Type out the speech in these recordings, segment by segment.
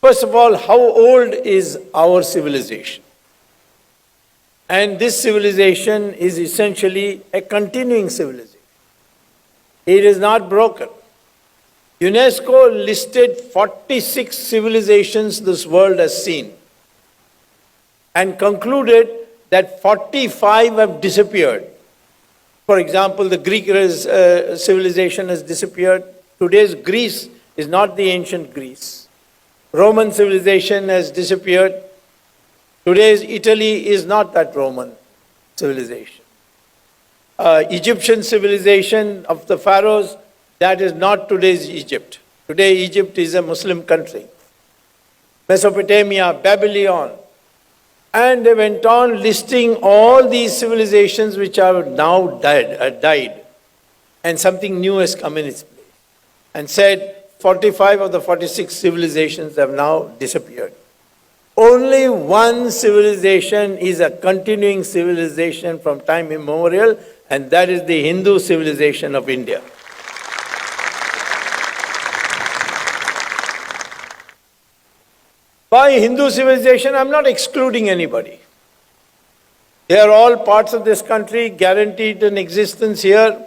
First of all, how old is our civilization? And this civilization is essentially a continuing civilization. It is not broken. UNESCO listed 46 civilizations this world has seen and concluded that 45 have disappeared. For example, the Greek civilization has disappeared. Today's Greece is not the ancient Greece. Roman civilization has disappeared. Today's Italy is not that Roman civilization. Egyptian civilization of the pharaohs, that is not today's Egypt. Today Egypt is a Muslim country. Mesopotamia, Babylon. And they went on listing all these civilizations which are now died. And something new has come in its place. And said 45 of the 46 civilizations have now disappeared. Only one civilization is a continuing civilization from time immemorial, and that is the Hindu civilization of India. By Hindu civilization, I'm not excluding anybody. They are all parts of this country, guaranteed an existence here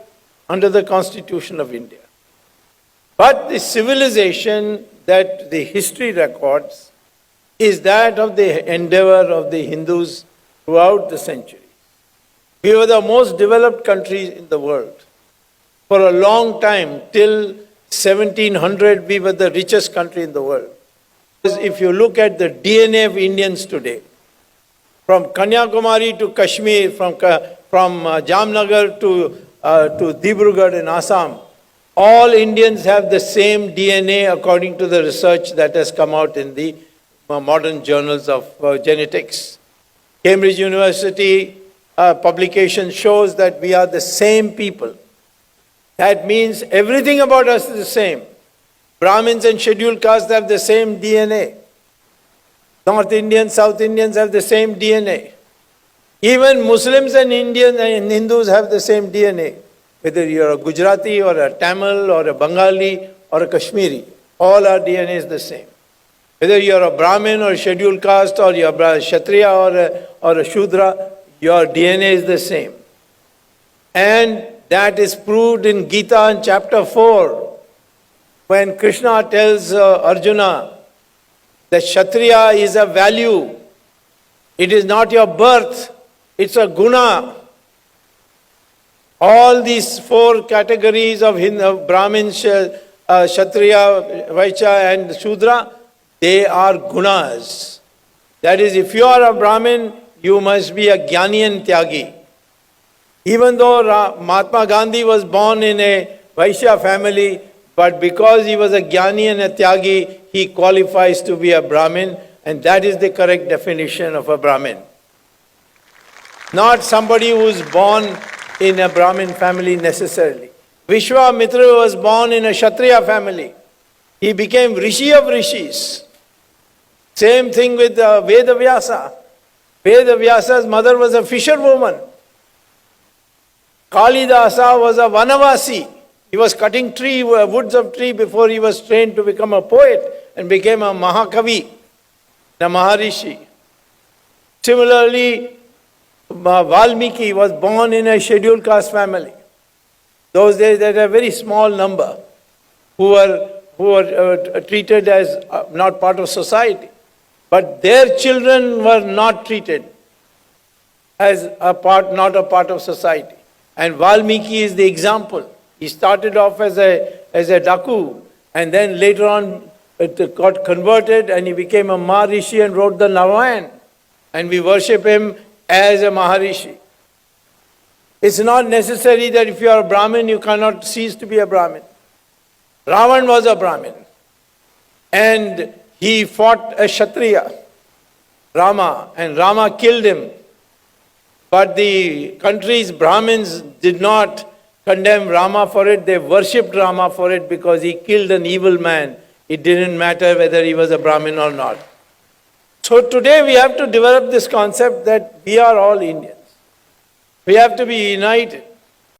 under the Constitution of India. But the civilization that the history records is that of the endeavor of the Hindus throughout the centuries. We were the most developed country in the world. For a long time, till 1700, we were the richest country in the world. If you look at the DNA of Indians today, from Kanyakumari to Kashmir, from Jamnagar to Dibrugarh in Assam, all Indians have the same DNA according to the research that has come out in the modern journals of genetics. Cambridge University publication shows that we are the same people. That means everything about us is the same. Brahmins and scheduled castes have the same DNA. North Indians, South Indians have the same DNA. Even Muslims and Indians and Hindus have the same DNA. Whether you're a Gujarati or a Tamil or a Bengali or a Kashmiri, all our DNA is the same. Whether you're a Brahmin or a scheduled caste or you're a Kshatriya or a Shudra, your DNA is the same. And that is proved in Gita in chapter 4. When Krishna tells Arjuna that Kshatriya is a value, it is not your birth, it's a guna. All these four categories of Brahmin, Kshatriya, Vaishya and Shudra, they are gunas. That is, if you are a Brahmin, you must be a Jnani and Tyagi. Even though Mahatma Gandhi was born in a Vaishya family, but because he was a Jnani and a Tyagi, he qualifies to be a Brahmin, and that is the correct definition of a Brahmin. Not somebody who is born in a Brahmin family necessarily. Vishwamitra was born in a Kshatriya family. He became Rishi of Rishis. Same thing with Vedavyasa. Vedavyasa's mother was a fisherwoman. Kalidasa was a Vanavasi. He was cutting woods of tree before he was trained to become a poet and became a Mahakavi, a Maharishi. Similarly, Valmiki was born in a scheduled caste family. Those days there were a very small number who were treated as not part of society. But their children were not treated as not a part of society. And Valmiki is the example. He started off as a Daku, and then later on it got converted and he became a Maharishi and wrote the Ramayana. And we worship him as a Maharishi. It's not necessary that if you are a Brahmin, you cannot cease to be a Brahmin. Ravan was a Brahmin. And he fought a Kshatriya, Rama, and Rama killed him. But the country's Brahmins did not condemn Rama for it. They worshipped Rama for it because he killed an evil man. It didn't matter whether he was a Brahmin or not. So today we have to develop this concept that we are all Indians. We have to be united.